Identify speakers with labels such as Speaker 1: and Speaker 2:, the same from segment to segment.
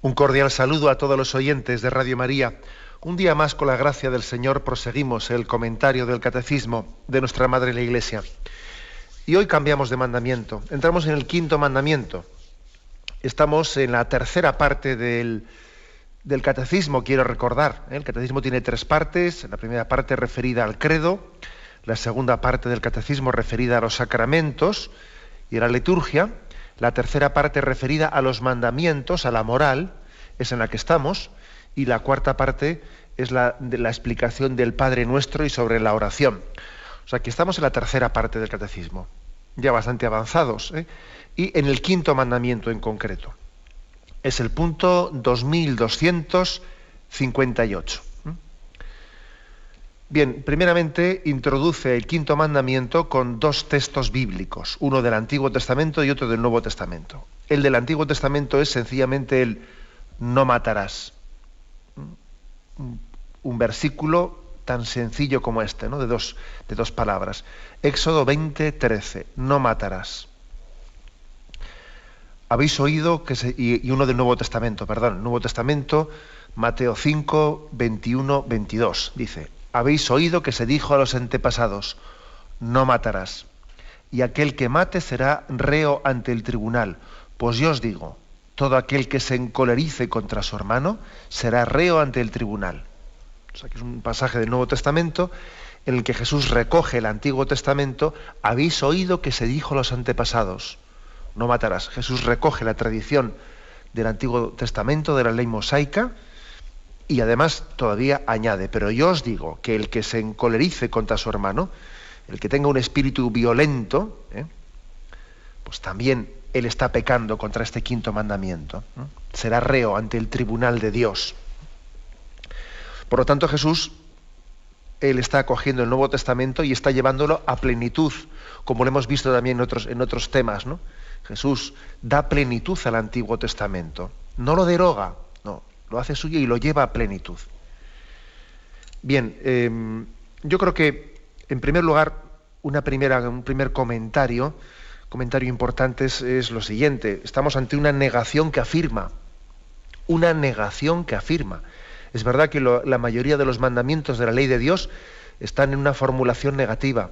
Speaker 1: Un cordial saludo a todos los oyentes de Radio María. Un día más, con la gracia del Señor, proseguimos el comentario del Catecismo de nuestra Madre la Iglesia. Y hoy cambiamos de mandamiento. Entramos en el quinto mandamiento. Estamos en la tercera parte del Catecismo, quiero recordar. El Catecismo tiene tres partes. La primera parte referida al credo, la segunda parte del Catecismo referida a los sacramentos y a la liturgia. La tercera parte referida a los mandamientos, a la moral, es en la que estamos, y la cuarta parte es la de la explicación del Padre Nuestro y sobre la oración. O sea que estamos en la tercera parte del Catecismo, ya bastante avanzados, y en el quinto mandamiento en concreto. Es el punto 2258. Bien, primeramente introduce el quinto mandamiento con dos textos bíblicos, uno del Antiguo Testamento y otro del Nuevo Testamento. El del Antiguo Testamento es sencillamente el no matarás. Un versículo tan sencillo como este, ¿no? de dos palabras. Éxodo 20:13, no matarás. Habéis oído y uno del Nuevo Testamento, perdón, el Nuevo Testamento, Mateo 5:21-22, dice: habéis oído que se dijo a los antepasados, no matarás, y aquel que mate será reo ante el tribunal. Pues yo os digo, todo aquel que se encolerice contra su hermano será reo ante el tribunal. O sea que es un pasaje del Nuevo Testamento en el que Jesús recoge el Antiguo Testamento. Habéis oído que se dijo a los antepasados, no matarás. Jesús recoge la tradición del Antiguo Testamento, de la ley mosaica, y además todavía añade: pero yo os digo que el que se encolerice contra su hermano, el que tenga un espíritu violento, pues también él está pecando contra este quinto mandamiento. Será reo ante el tribunal de Dios. Por lo tanto, Jesús, él está acogiendo el Nuevo Testamento y está llevándolo a plenitud, como lo hemos visto también en otros temas, ¿no? Jesús da plenitud al Antiguo Testamento, no lo deroga, no, lo hace suyo y lo lleva a plenitud. Bien, yo creo que, en primer lugar, un primer comentario importante es lo siguiente: estamos ante una negación que afirma. Es verdad que la mayoría de los mandamientos de la ley de Dios están en una formulación negativa.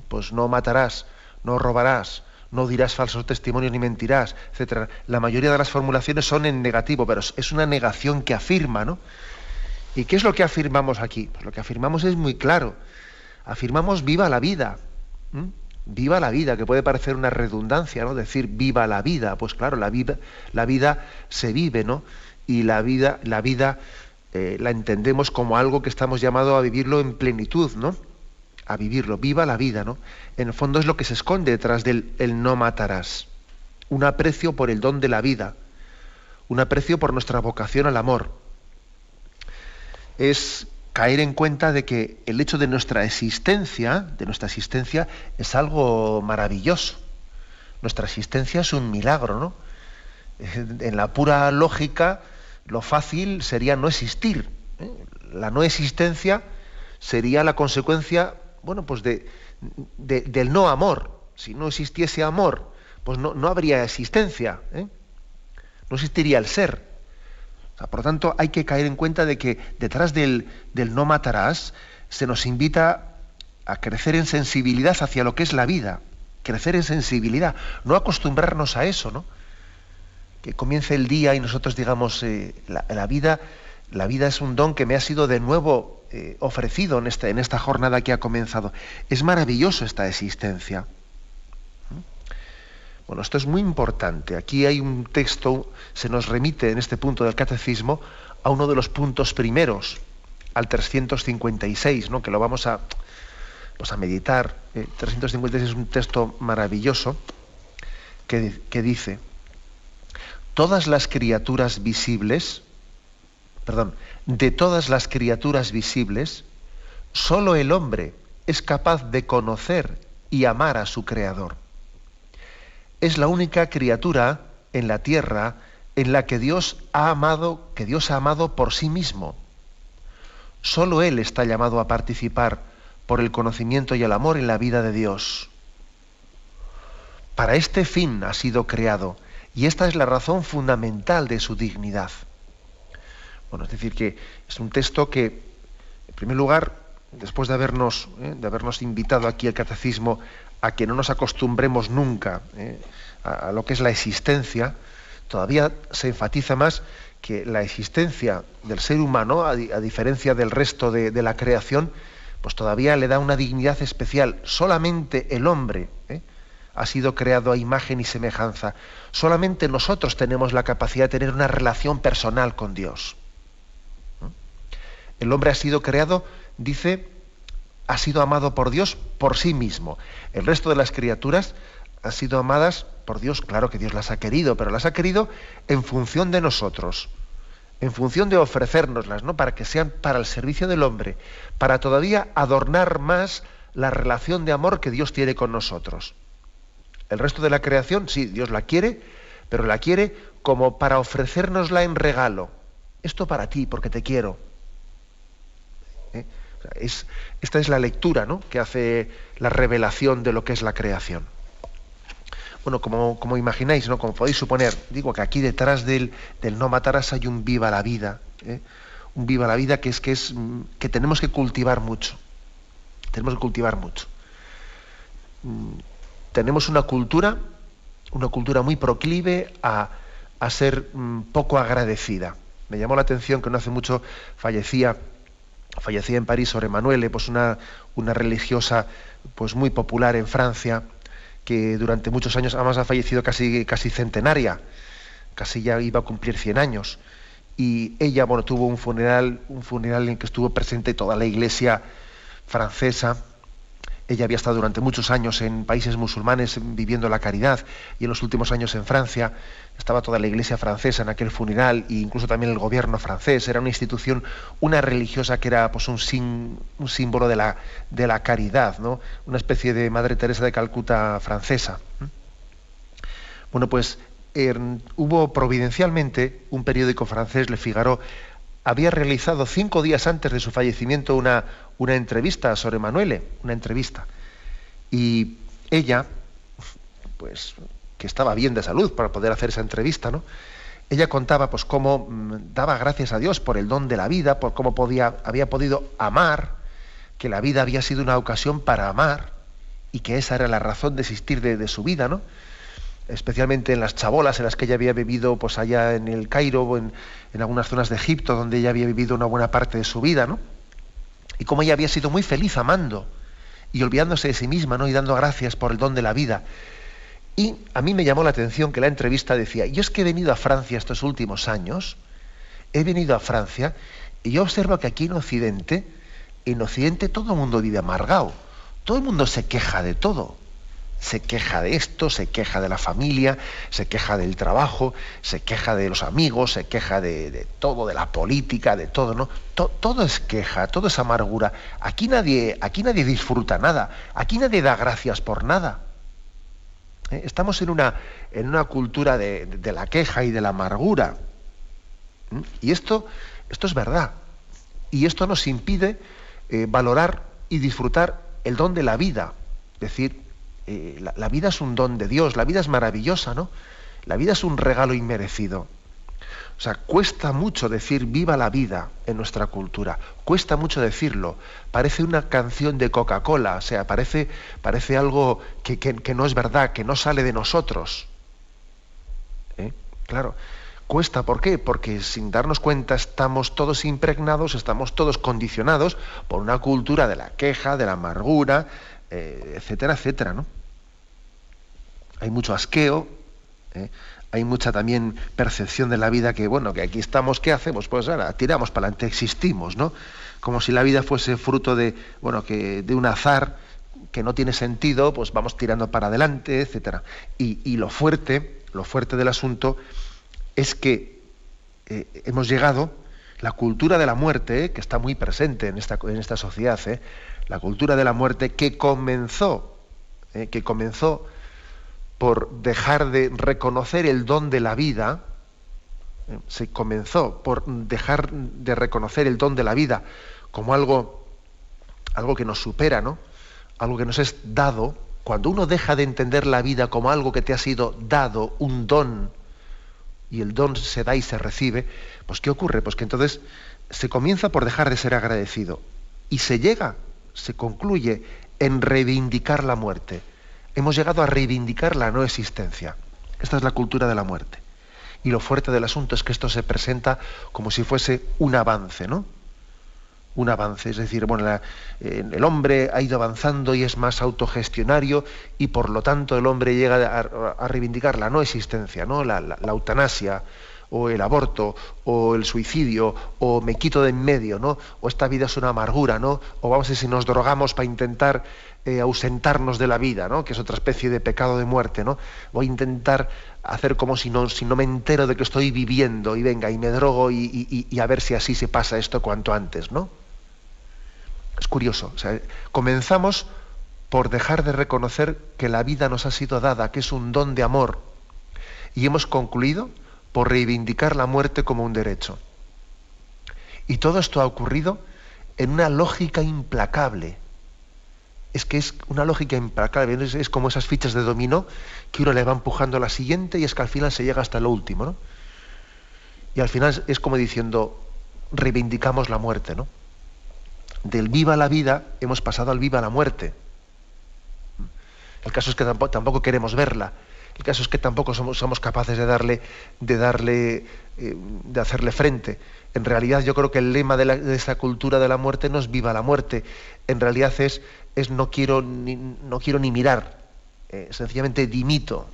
Speaker 1: Pues no matarás, no robarás, no dirás falsos testimonios ni mentirás, etc. La mayoría de las formulaciones son en negativo, pero es una negación que afirma, ¿no? ¿Y qué es lo que afirmamos aquí? Pues lo que afirmamos es muy claro. Afirmamos viva la vida. Viva la vida, que puede parecer una redundancia, ¿no? Decir viva la vida. Pues claro, la vida se vive, ¿no? Y la vida la entendemos como algo que estamos llamados a vivirlo en plenitud, ¿no? A vivirlo, viva la vida, ¿no? En el fondo es lo que se esconde detrás del el no matarás. Un aprecio por el don de la vida, un aprecio por nuestra vocación al amor. Es caer en cuenta de que el hecho de nuestra existencia es algo maravilloso. Nuestra existencia es un milagro, ¿no? En la pura lógica, lo fácil sería no existir. La no existencia sería la consecuencia, bueno, pues del no amor. Si no existiese amor, pues no habría existencia, no existiría el ser. O sea, por lo tanto, hay que caer en cuenta de que detrás del no matarás se nos invita a crecer en sensibilidad hacia lo que es la vida, crecer en sensibilidad, no acostumbrarnos a eso, ¿no? Que comience el día y nosotros digamos, la vida es un don que me ha sido de nuevo ofrecido en esta jornada que ha comenzado. Es maravilloso esta existencia. Bueno, esto es muy importante. Aquí hay un texto, se nos remite en este punto del Catecismo a uno de los puntos primeros, al 356, ¿no? Que lo vamos a meditar. 356 es un texto maravilloso que dice: de todas las criaturas visibles, solo el hombre es capaz de conocer y amar a su Creador. Es la única criatura en la tierra en la que Dios ha amado por sí mismo. Solo Él está llamado a participar por el conocimiento y el amor en la vida de Dios. Para este fin ha sido creado Y esta es la razón fundamental de su dignidad. Bueno, es decir, que es un texto que, en primer lugar, después de habernos invitado aquí al catecismo a que no nos acostumbremos nunca a lo que es la existencia, todavía se enfatiza más que la existencia del ser humano, a diferencia del resto de la creación, pues todavía le da una dignidad especial. Solamente el hombre ha sido creado a imagen y semejanza. Solamente nosotros tenemos la capacidad de tener una relación personal con Dios. El hombre ha sido creado, dice, ha sido amado por Dios por sí mismo. El resto de las criaturas han sido amadas por Dios, claro que Dios las ha querido, pero las ha querido en función de nosotros, en función de ofrecérnoslas, ¿no? Para que sean para el servicio del hombre, para todavía adornar más la relación de amor que Dios tiene con nosotros. El resto de la creación, sí, Dios la quiere, pero la quiere como para ofrecérnosla en regalo. Esto para ti, porque te quiero. Esta es la lectura, ¿no?, que hace la revelación de lo que es la creación. Bueno, como imagináis, ¿no?, como podéis suponer, digo que aquí detrás del no matarás hay un viva la vida, un viva la vida que tenemos que cultivar mucho. Tenemos que cultivar mucho. Tenemos una cultura muy proclive a ser poco agradecida. Me llamó la atención que no hace mucho fallecía en París Sor Emmanuelle, pues una religiosa pues muy popular en Francia, que durante muchos años, además ha fallecido casi centenaria, casi ya iba a cumplir 100 años. Y ella, bueno, tuvo un funeral en que estuvo presente toda la iglesia francesa. Ella había estado durante muchos años en países musulmanes viviendo la caridad, y en los últimos años en Francia estaba toda la iglesia francesa en aquel funeral, e incluso también el gobierno francés. Era una institución, una religiosa que era pues un símbolo de la caridad, ¿no? Una especie de Madre Teresa de Calcuta francesa. Bueno, pues hubo providencialmente un periódico francés, Le Figaro, había realizado 5 días antes de su fallecimiento una entrevista a Sor Emmanuelle, una entrevista. Y ella, pues, que estaba bien de salud para poder hacer esa entrevista, ¿no?, ella contaba pues cómo daba gracias a Dios por el don de la vida, por cómo había podido amar, que la vida había sido una ocasión para amar, y que esa era la razón de existir de su vida, ¿no? Especialmente en las chabolas en las que ella había vivido, pues allá en el Cairo o en algunas zonas de Egipto, donde ella había vivido una buena parte de su vida, ¿no? Y cómo ella había sido muy feliz amando y olvidándose de sí misma, ¿no?, y dando gracias por el don de la vida. Y a mí me llamó la atención que la entrevista decía: yo es que he venido a Francia estos últimos años, he venido a Francia, y yo observo que aquí en Occidente todo el mundo vive amargado, todo el mundo se queja de todo. Se queja de esto, se queja de la familia, se queja del trabajo, se queja de los amigos, se queja de todo, de la política, de todo, ¿no? Todo es queja, todo es amargura. Aquí nadie disfruta nada, aquí nadie da gracias por nada. Estamos en una cultura de la queja y de la amargura. Y esto es verdad. Y esto nos impide valorar y disfrutar el don de la vida. Es decir, la vida es un don de Dios, la vida es maravillosa, ¿no? La vida es un regalo inmerecido. O sea, cuesta mucho decir viva la vida en nuestra cultura, cuesta mucho decirlo. Parece una canción de Coca-Cola, o sea, parece algo que no es verdad, que no sale de nosotros. Claro, cuesta, ¿por qué? Porque sin darnos cuenta estamos todos impregnados, estamos todos condicionados por una cultura de la queja, de la amargura, etcétera, etcétera, ¿no? Hay mucho asqueo, hay mucha también percepción de la vida que, bueno, que aquí estamos, ¿qué hacemos? Pues ahora tiramos para adelante, existimos, ¿no? Como si la vida fuese fruto de un azar que no tiene sentido, pues vamos tirando para adelante, etcétera. Y lo fuerte del asunto es que hemos llegado, la cultura de la muerte, que está muy presente en esta sociedad, la cultura de la muerte que comenzó por dejar de reconocer el don de la vida, se comenzó por dejar de reconocer el don de la vida como algo que nos supera, ¿no? Algo que nos es dado. Cuando uno deja de entender la vida como algo que te ha sido dado, un don, y el don se da y se recibe, pues ¿qué ocurre? Pues que entonces se comienza por dejar de ser agradecido y se concluye en reivindicar la muerte. Hemos llegado a reivindicar la no existencia. Esta es la cultura de la muerte. Y lo fuerte del asunto es que esto se presenta como si fuese un avance, ¿no? Un avance, es decir, bueno, el hombre ha ido avanzando y es más autogestionario y por lo tanto el hombre llega a reivindicar la no existencia, ¿no? La eutanasia, o el aborto, o el suicidio, o me quito de en medio, ¿no? O esta vida es una amargura, ¿no? O vamos a ver si nos drogamos para intentar ausentarnos de la vida, ¿no? Que es otra especie de pecado de muerte, ¿no? Voy a intentar hacer como si no me entero de que estoy viviendo y venga, y me drogo y a ver si así se pasa esto cuanto antes, ¿no? Es curioso, o sea, comenzamos por dejar de reconocer que la vida nos ha sido dada, que es un don de amor, y hemos concluido por reivindicar la muerte como un derecho. Y todo esto ha ocurrido en una lógica implacable. Es que es una lógica implacable, es como esas fichas de dominó que uno le va empujando a la siguiente y es que al final se llega hasta lo último, ¿no? Y al final es como diciendo, reivindicamos la muerte, ¿no? Del viva la vida hemos pasado al viva la muerte. El caso es que tampoco queremos verla. El caso es que tampoco somos capaces de hacerle frente. En realidad yo creo que el lema de esta cultura de la muerte no es viva la muerte. En realidad es no quiero ni mirar. Sencillamente dimito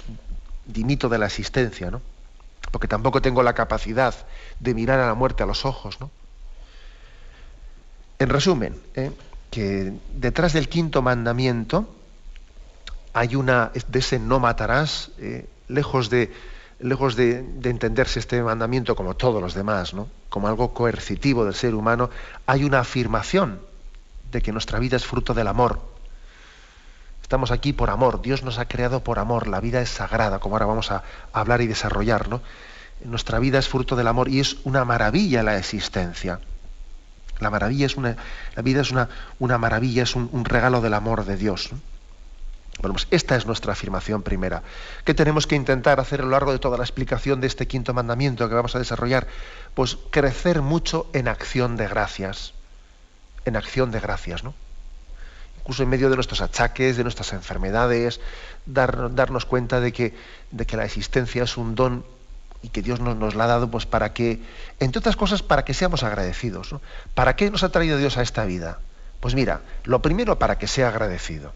Speaker 1: de la existencia, ¿no? Porque tampoco tengo la capacidad de mirar a la muerte a los ojos, ¿no? En resumen, que detrás del quinto mandamiento hay de ese no matarás, lejos de entenderse este mandamiento como todos los demás, ¿no? Como algo coercitivo del ser humano, hay una afirmación de que nuestra vida es fruto del amor. Estamos aquí por amor, Dios nos ha creado por amor, la vida es sagrada, como ahora vamos a hablar y desarrollar, ¿no? Nuestra vida es fruto del amor y es una maravilla la existencia. La vida es una maravilla, es un regalo del amor de Dios, ¿no? Bueno, pues esta es nuestra afirmación primera. ¿Qué tenemos que intentar hacer a lo largo de toda la explicación de este quinto mandamiento que vamos a desarrollar? Pues crecer mucho en acción de gracias. En acción de gracias, ¿no? Incluso en medio de nuestros achaques, de nuestras enfermedades, darnos cuenta de que la existencia es un don y que Dios nos la ha dado pues para que, entre otras cosas, para que seamos agradecidos, ¿no? ¿Para qué nos ha traído Dios a esta vida? Pues mira, lo primero para que sea agradecido.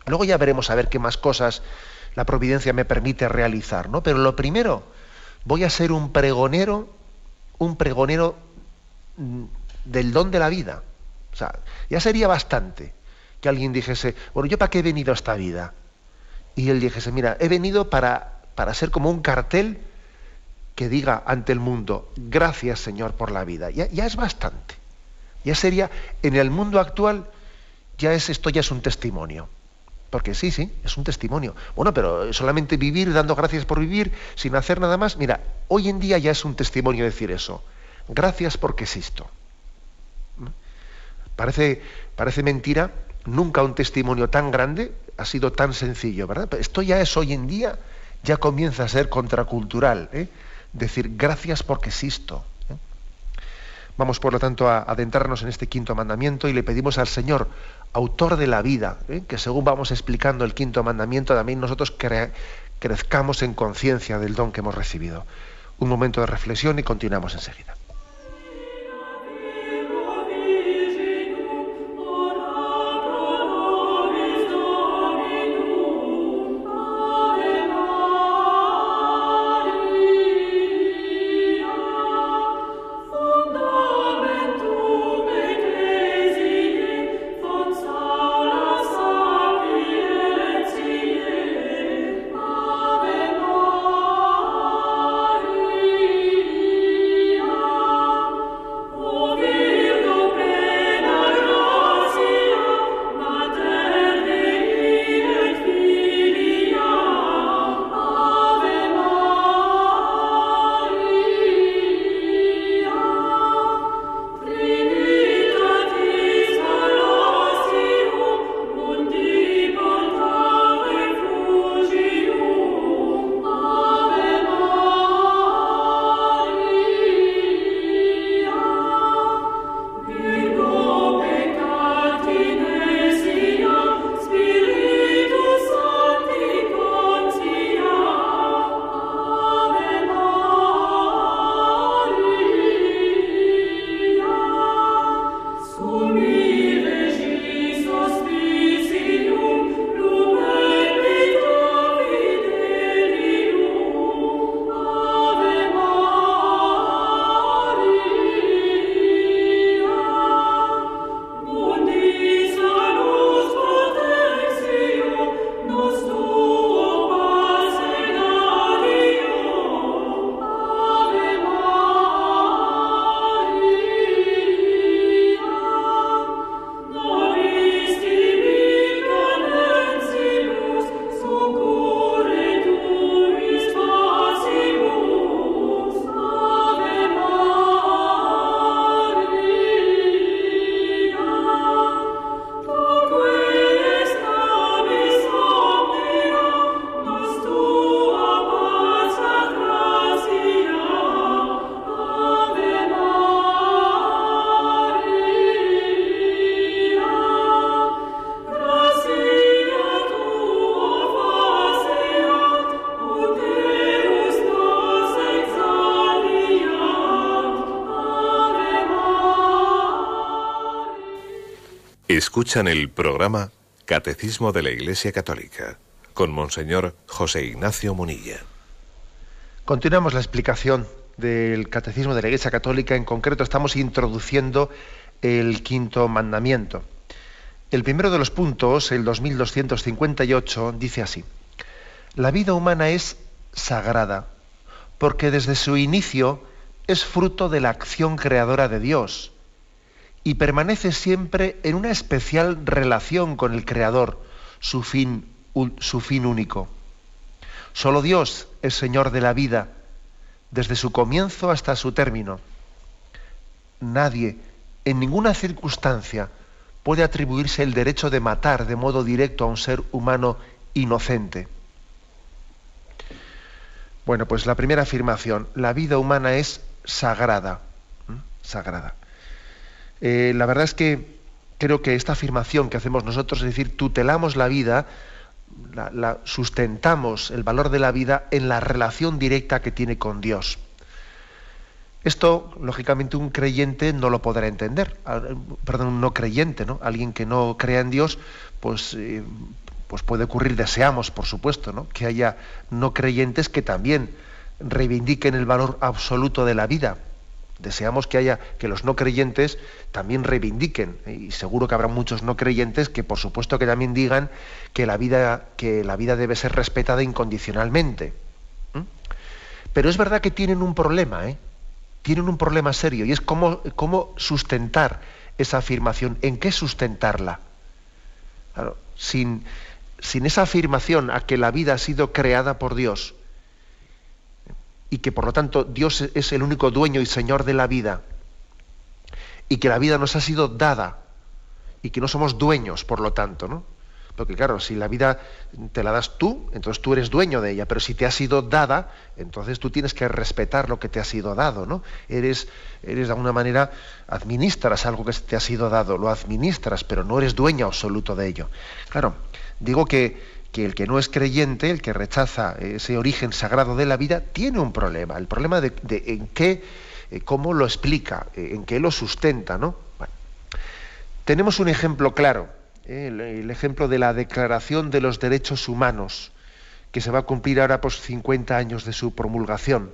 Speaker 1: Luego ya veremos a ver qué más cosas la providencia me permite realizar, ¿no? Pero lo primero, voy a ser un pregonero del don de la vida. O sea, ya sería bastante que alguien dijese, bueno, ¿yo para qué he venido a esta vida? Y él dijese, mira, he venido para ser como un cartel que diga ante el mundo, gracias Señor por la vida. Ya es bastante. Ya sería, en el mundo actual, esto ya es un testimonio. Porque sí, es un testimonio. Bueno, pero solamente vivir dando gracias por vivir, sin hacer nada más. Mira, hoy en día ya es un testimonio decir eso. Gracias porque existo. Parece mentira, nunca un testimonio tan grande ha sido tan sencillo, ¿verdad? Pero esto ya es hoy en día, ya comienza a ser contracultural, ¿eh? Decir gracias porque existo. Vamos, por lo tanto, a adentrarnos en este quinto mandamiento y le pedimos al Señor, autor de la vida, que según vamos explicando el quinto mandamiento, también nosotros crezcamos en conciencia del don que hemos recibido. Un momento de reflexión y continuamos enseguida.
Speaker 2: Ave Maria. Escuchan el programa Catecismo de la Iglesia Católica con Monseñor José Ignacio Munilla.
Speaker 1: Continuamos la explicación del Catecismo de la Iglesia Católica. En concreto estamos introduciendo el quinto mandamiento. El primero de los puntos, el 2258, dice así: la vida humana es sagrada porque desde su inicio es fruto de la acción creadora de Dios y permanece siempre en una especial relación con el Creador, su fin único. Solo Dios es Señor de la vida, desde su comienzo hasta su término. Nadie, en ninguna circunstancia, puede atribuirse el derecho de matar de modo directo a un ser humano inocente. Bueno, pues la primera afirmación: la vida humana es sagrada. Sagrada. La verdad es que creo que esta afirmación que hacemos nosotros, es decir, tutelamos la vida, sustentamos el valor de la vida en la relación directa que tiene con Dios. Esto, lógicamente, un creyente no lo podrá entender. Perdón, un no creyente, ¿no? Alguien que no crea en Dios, pues puede ocurrir, deseamos, por supuesto, ¿no?, que haya no creyentes que también reivindiquen el valor absoluto de la vida. Deseamos que los no creyentes también reivindiquen, y seguro que habrá muchos no creyentes que, por supuesto, que también digan que la vida debe ser respetada incondicionalmente. Pero es verdad que tienen un problema, tienen un problema serio, y es cómo sustentar esa afirmación. ¿En qué sustentarla? Claro, sin esa afirmación a que la vida ha sido creada por Dios y que por lo tanto Dios es el único dueño y señor de la vida, y que la vida nos ha sido dada y que no somos dueños, por lo tanto, ¿no? Porque claro, si la vida te la das tú, entonces tú eres dueño de ella, pero si te ha sido dada, entonces tú tienes que respetar lo que te ha sido dado, ¿no? Eres de alguna manera, administras algo que te ha sido dado, lo administras, pero no eres dueño absoluto de ello. Claro, digo que el que no es creyente, el que rechaza ese origen sagrado de la vida, tiene un problema. El problema de en qué, cómo lo explica, en qué lo sustenta, ¿no? Bueno, tenemos un ejemplo claro, el ejemplo de la Declaración de los Derechos Humanos, que se va a cumplir ahora por 50 años de su promulgación.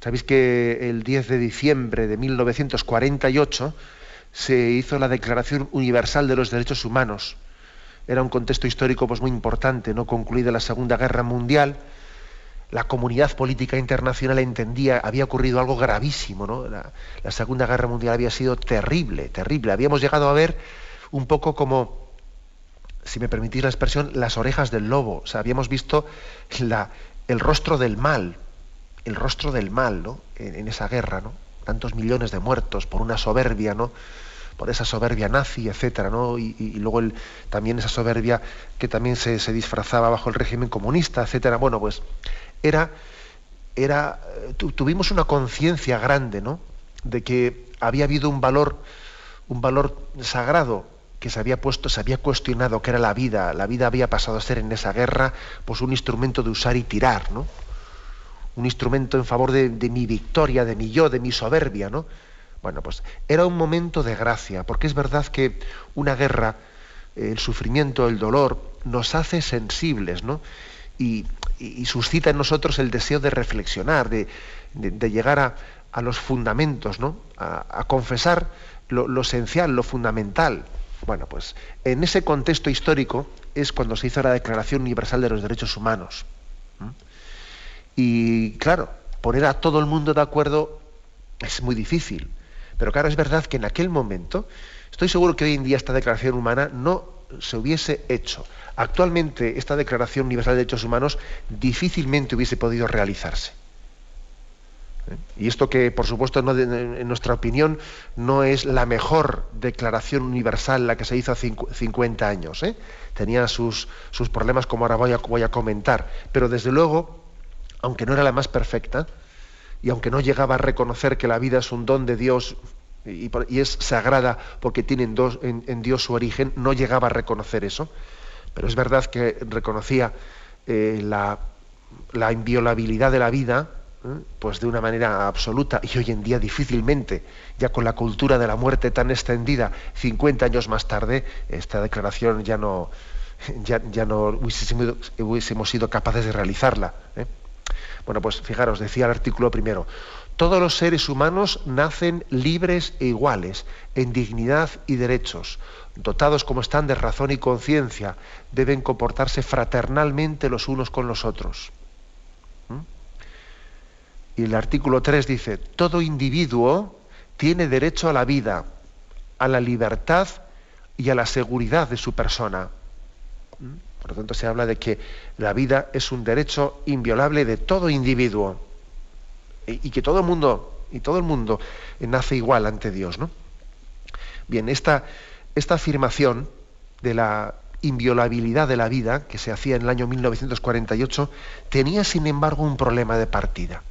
Speaker 1: Sabéis que el 10 de diciembre de 1948 se hizo la Declaración Universal de los Derechos Humanos. Era un contexto histórico pues muy importante, ¿no? Concluida la Segunda Guerra Mundial, la comunidad política internacional entendía, había ocurrido algo gravísimo, ¿no? La Segunda Guerra Mundial había sido terrible, terrible. Habíamos llegado a ver un poco como, si me permitís la expresión, las orejas del lobo. O sea, habíamos visto el rostro del mal, ¿no? En esa guerra, ¿no? Tantos millones de muertos por una soberbia, ¿no? Por esa soberbia nazi, etcétera, ¿no? Y luego también esa soberbia que también se disfrazaba bajo el régimen comunista, etcétera. Bueno, pues tuvimos una conciencia grande, ¿no?, de que había habido un valor sagrado que se había cuestionado, que era la vida. La vida había pasado a ser en esa guerra pues un instrumento de usar y tirar, ¿no? Un instrumento en favor de mi victoria, de mi yo, de mi soberbia, ¿no? Bueno, pues era un momento de gracia, porque es verdad que una guerra, el sufrimiento, el dolor, nos hace sensibles, ¿no? Y suscita en nosotros el deseo de reflexionar, de llegar a los fundamentos, ¿no? A confesar lo esencial, lo fundamental. Bueno, pues en ese contexto histórico es cuando se hizo la Declaración Universal de los Derechos Humanos. Y claro, poner a todo el mundo de acuerdo es muy difícil. Pero claro, es verdad que en aquel momento, estoy seguro que hoy en día esta declaración humana no se hubiese hecho. Actualmente esta Declaración Universal de Derechos Humanos difícilmente hubiese podido realizarse. Y esto que, por supuesto, en nuestra opinión, no es la mejor declaración universal la que se hizo hace 50 años. Tenía sus problemas, como ahora voy a comentar. Pero desde luego, aunque no era la más perfecta, y aunque no llegaba a reconocer que la vida es un don de Dios y es sagrada porque tiene en Dios su origen, no llegaba a reconocer eso. Pero es verdad que reconocía la inviolabilidad de la vida, pues de una manera absoluta, y hoy en día difícilmente, ya con la cultura de la muerte tan extendida, 50 años más tarde, esta declaración ya no hubiésemos sido capaces de realizarla. Bueno, pues fijaros, decía el artículo primero: todos los seres humanos nacen libres e iguales, en dignidad y derechos. Dotados como están de razón y conciencia, deben comportarse fraternalmente los unos con los otros. Y el artículo 3 dice: todo individuo tiene derecho a la vida, a la libertad y a la seguridad de su persona. Por lo tanto, se habla de que la vida es un derecho inviolable de todo individuo y que todo el mundo nace igual ante Dios, ¿no? Bien, esta afirmación de la inviolabilidad de la vida, que se hacía en el año 1948, tenía sin embargo un problema de partida.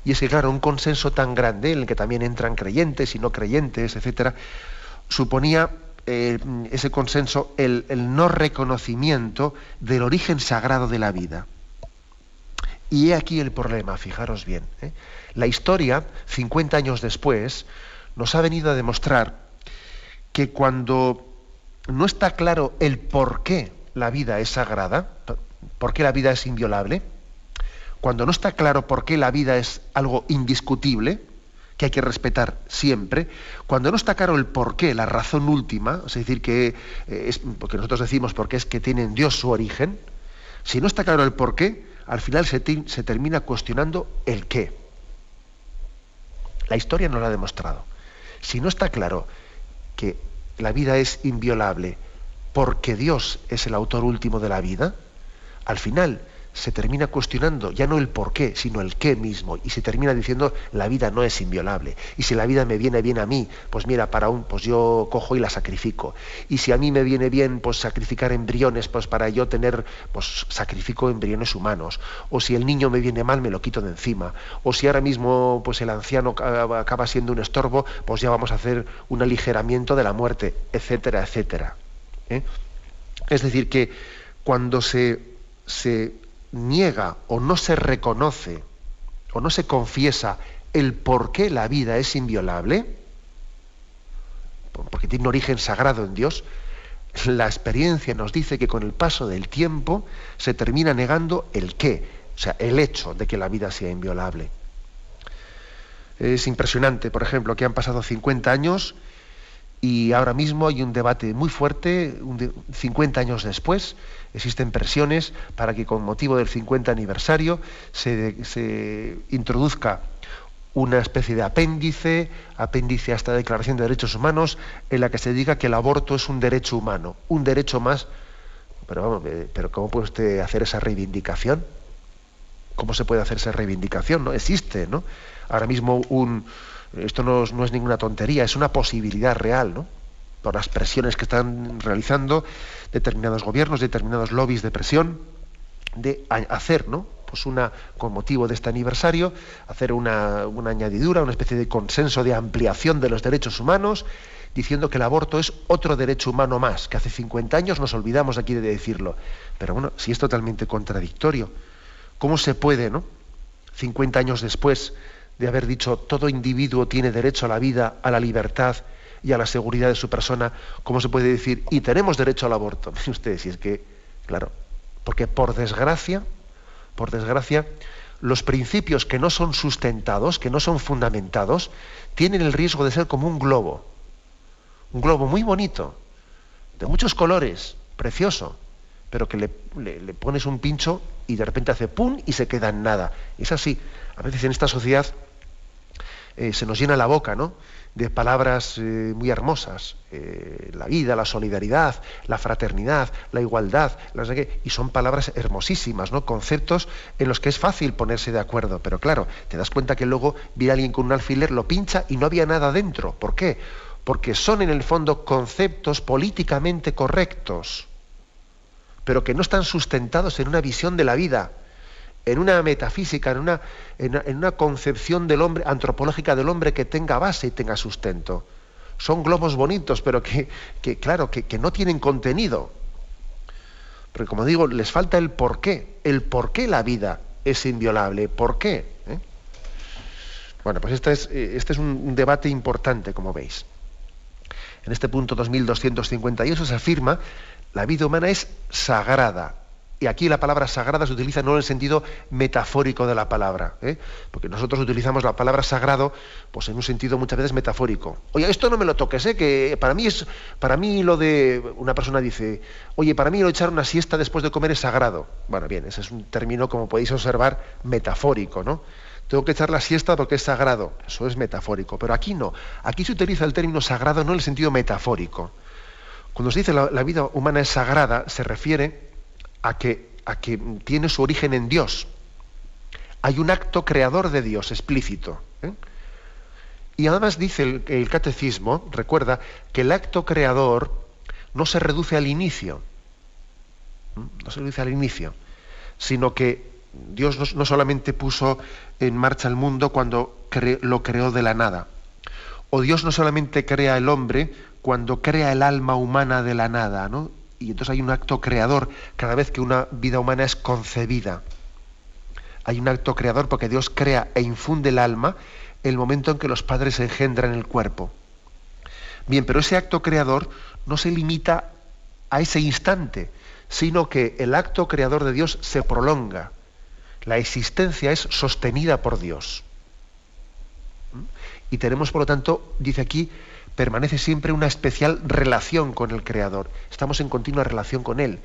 Speaker 1: Y es que, claro, un consenso tan grande, en el que también entran creyentes y no creyentes, etcétera, suponía ese consenso el no reconocimiento del origen sagrado de la vida. Y he aquí el problema, fijaros bien. La historia, 50 años después, nos ha venido a demostrar que cuando no está claro el por qué la vida es sagrada, por qué la vida es inviolable, cuando no está claro por qué la vida es algo indiscutible, que hay que respetar siempre, cuando no está claro el por qué, la razón última, es decir, que es porque nosotros decimos porque es que tiene en Dios su origen, si no está claro el por qué, al final se termina cuestionando el qué. La historia nos lo ha demostrado. Si no está claro que la vida es inviolable porque Dios es el autor último de la vida, al final se termina cuestionando ya no el por qué, sino el qué mismo, y se termina diciendo la vida no es inviolable. Y si la vida me viene bien a mí, pues mira, pues yo cojo y la sacrifico. Y si a mí me viene bien pues sacrificar embriones, pues para yo tener, pues sacrifico embriones humanos. O si el niño me viene mal, me lo quito de encima. O si ahora mismo pues el anciano acaba siendo un estorbo, pues ya vamos a hacer un aligeramiento de la muerte, etcétera, etcétera. Es decir, que cuando se niega o no se reconoce o no se confiesa el por qué la vida es inviolable, porque tiene un origen sagrado en Dios, la experiencia nos dice que con el paso del tiempo se termina negando el qué, o sea, el hecho de que la vida sea inviolable. Es impresionante, por ejemplo, que han pasado 50 años y ahora mismo hay un debate muy fuerte, 50 años después, existen presiones para que con motivo del 50 aniversario se introduzca una especie de apéndice a esta Declaración de Derechos Humanos, en la que se diga que el aborto es un derecho humano, un derecho más. Pero ¿cómo puede usted hacer esa reivindicación? ¿Cómo se puede hacer esa reivindicación? No existe, ¿no? Ahora mismo esto no es ninguna tontería, es una posibilidad real, ¿no? Por las presiones que están realizando determinados gobiernos, determinados lobbies de presión, de hacer, ¿no? Pues con motivo de este aniversario, hacer una añadidura, una especie de consenso de ampliación de los derechos humanos, diciendo que el aborto es otro derecho humano más, que hace 50 años nos olvidamos aquí de decirlo. Pero bueno, si es totalmente contradictorio, ¿cómo se puede, ¿no? 50 años después de haber dicho todo individuo tiene derecho a la vida, a la libertad y a la seguridad de su persona, ¿cómo se puede decir y tenemos derecho al aborto? Miren ustedes, si es que, claro, porque por desgracia, los principios que no son sustentados, que no son fundamentados, tienen el riesgo de ser como un globo muy bonito, de muchos colores, precioso, pero que le pones un pincho y de repente hace pum y se queda en nada. Es así. A veces en esta sociedad se nos llena la boca, ¿no?, de palabras muy hermosas, la vida, la solidaridad, la fraternidad, la igualdad, y son palabras hermosísimas, ¿no?, conceptos en los que es fácil ponerse de acuerdo, pero claro, te das cuenta que luego viene alguien con un alfiler, lo pincha y no había nada dentro. ¿Por qué? Porque son en el fondo conceptos políticamente correctos, pero que no están sustentados en una visión de la vida, en una metafísica, en una concepción del hombre, antropológica del hombre, que tenga base y tenga sustento. Son globos bonitos, pero que no tienen contenido. Porque como digo, les falta el porqué la vida es inviolable. ¿Por qué? Bueno, pues este es un debate importante, como veis. En este punto 2258 se afirma: la vida humana es sagrada. Y aquí la palabra sagrada se utiliza no en el sentido metafórico de la palabra, porque nosotros utilizamos la palabra sagrado pues en un sentido muchas veces metafórico. Oye, esto no me lo toques, que para mí lo de, una persona dice, oye, para mí lo de echar una siesta después de comer es sagrado. Bueno, bien, ese es un término, como podéis observar, metafórico, ¿no? Tengo que echar la siesta porque es sagrado. Eso es metafórico. Pero aquí no. Aquí se utiliza el término sagrado no en el sentido metafórico. Cuando se dice la vida humana es sagrada, se refiere a que tiene su origen en Dios. Hay un acto creador de Dios explícito. Y además dice el catecismo, recuerda, que el acto creador no se reduce al inicio. No se reduce al inicio, sino que Dios no solamente puso en marcha el mundo cuando lo creó de la nada. O Dios no solamente crea el hombre cuando crea el alma humana de la nada, ¿no? Y entonces hay un acto creador cada vez que una vida humana es concebida. Hay un acto creador porque Dios crea e infunde el alma en el momento en que los padres engendran el cuerpo. Bien, pero ese acto creador no se limita a ese instante, sino que el acto creador de Dios se prolonga. La existencia es sostenida por Dios. Y tenemos, por lo tanto, dice aquí, permanece siempre una especial relación con el Creador. Estamos en continua relación con Él.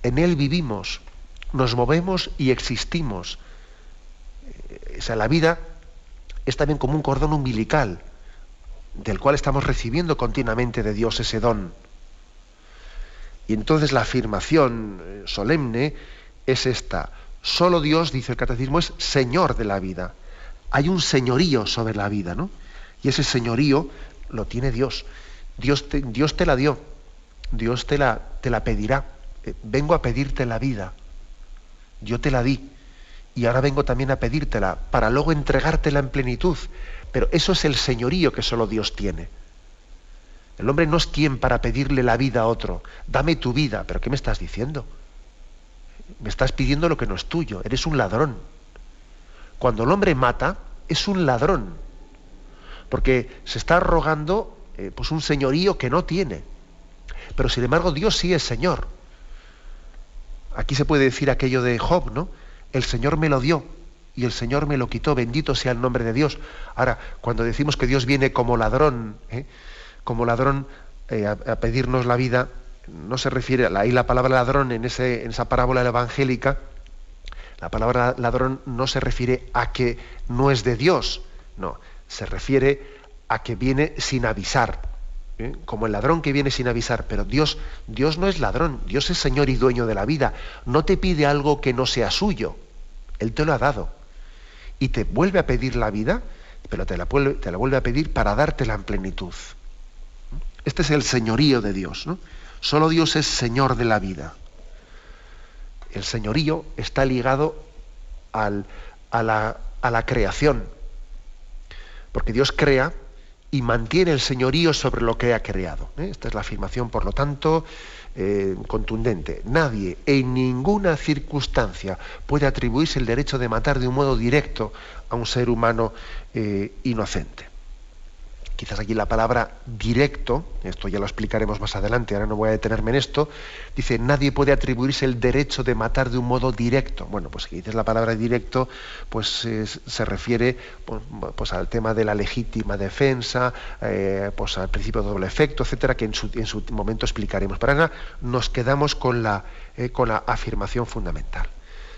Speaker 1: En Él vivimos, nos movemos y existimos. O sea, la vida es también como un cordón umbilical, del cual estamos recibiendo continuamente de Dios ese don. Y entonces la afirmación solemne es esta: solo Dios, dice el catecismo, es Señor de la vida. Hay un señorío sobre la vida, ¿no? Y ese señorío lo tiene Dios. Dios te la dio. Dios te la pedirá. Vengo a pedirte la vida. Yo te la di. Y ahora vengo también a pedírtela para luego entregártela en plenitud. Pero eso es el señorío que solo Dios tiene. El hombre no es quien para pedirle la vida a otro. Dame tu vida. ¿Pero qué me estás diciendo? Me estás pidiendo lo que no es tuyo. Eres un ladrón. Cuando el hombre mata, es un ladrón. Porque se está arrogando pues un señorío que no tiene. Pero sin embargo Dios sí es Señor. Aquí se puede decir aquello de Job, ¿no? El Señor me lo dio y el Señor me lo quitó. Bendito sea el nombre de Dios. Ahora, cuando decimos que Dios viene como ladrón a pedirnos la vida, no se refiere, ahí la palabra ladrón en esa parábola evangélica, la palabra ladrón no se refiere a que no es de Dios, no, se refiere a que viene sin avisar, como el ladrón que viene sin avisar. Pero Dios no es ladrón, Dios es Señor y dueño de la vida. No te pide algo que no sea suyo, Él te lo ha dado. Y te vuelve a pedir la vida, pero te la vuelve a pedir para dártela en plenitud. Este es el señorío de Dios, ¿no? Solo Dios es Señor de la vida. El señorío está ligado a la creación, porque Dios crea y mantiene el señorío sobre lo que ha creado. Esta es la afirmación, por lo tanto, contundente. Nadie, en ninguna circunstancia, puede atribuirse el derecho de matar de un modo directo a un ser humano inocente. Quizás aquí la palabra directo, esto ya lo explicaremos más adelante, ahora no voy a detenerme en esto, dice, nadie puede atribuirse el derecho de matar de un modo directo. Bueno, pues si dices la palabra directo, pues se refiere pues al tema de la legítima defensa, pues al principio de doble efecto, etcétera, que en su momento explicaremos. Pero ahora nos quedamos con la afirmación fundamental.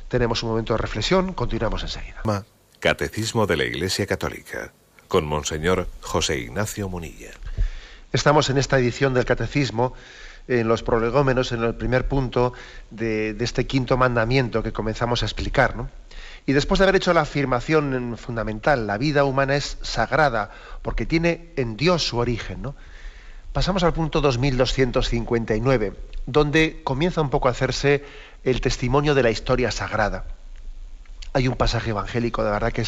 Speaker 1: Tenemos un momento de reflexión, continuamos enseguida.
Speaker 2: Catecismo de la Iglesia Católica, con Monseñor José Ignacio Munilla.
Speaker 1: Estamos en esta edición del Catecismo, en los prolegómenos, en el primer punto de este quinto mandamiento que comenzamos a explicar, ¿no? Y después de haber hecho la afirmación fundamental, la vida humana es sagrada porque tiene en Dios su origen, ¿no? Pasamos al punto 2259, donde comienza un poco a hacerse el testimonio de la historia sagrada. Hay un pasaje evangélico, de verdad, que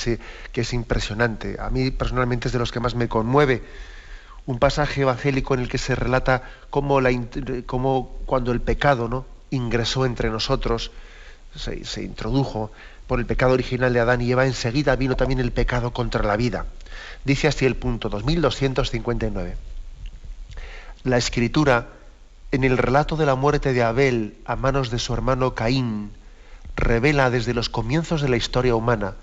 Speaker 1: es impresionante. A mí personalmente es de los que más me conmueve. Un pasaje evangélico en el que se relata cómo cuando el pecado, ¿no?, ingresó entre nosotros, se introdujo por el pecado original de Adán y Eva, enseguida vino también el pecado contra la vida. Dice así el punto 2259. La Escritura, en el relato de la muerte de Abel a manos de su hermano Caín, revela desde los comienzos de la historia humana